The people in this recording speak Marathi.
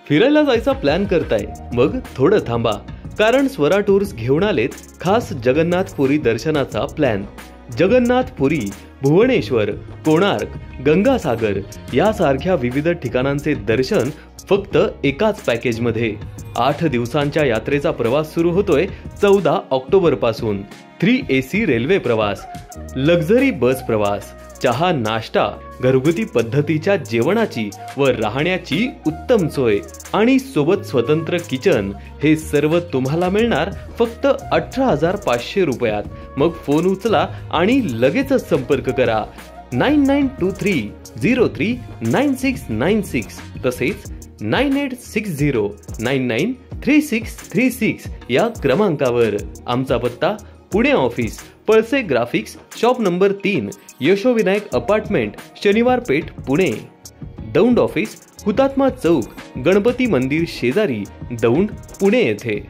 फिरायला जायचा प्लॅन करताय? मग थोडं थांबा, कारण स्वरा टूर्स घेऊन आलेत खास जगन्नाथपुरी दर्शनाचा प्लॅन। जगन्नाथपुरी, भुवनेश्वर, कोणार्क, गंगासागर यासारख्या विविध ठिकाणांचे दर्शन फक्त एकाच पॅकेजमध्ये। 8 दिवसांच्या यात्रेचा प्रवास सुरू होतोय 14 ऑक्टोबर पासून। 3AC रेल्वे प्रवास, लक्झरी बस प्रवास, चहा नाश्ता, घरगुती पद्धतीच्या जेवणाची व राहण्याची उत्तम सोय आणि सोबत स्वतंत्र किचन, हे सर्व तुम्हाला मिळणार फक्त 18,500 रुपयात। मग फोन उचला आणि लगेचच संपर्क करा 9923039696 तसेच 9860993636 या क्रमांकावर। आमचा पत्ता Pune office, Palse graphics, shop number 3, Yashovinayak apartment, Shaniwar Peth, Pune. Daund office, Hutatma Chowk, Ganpati मंदिर शेजारी, दौंड, पुणे येथे।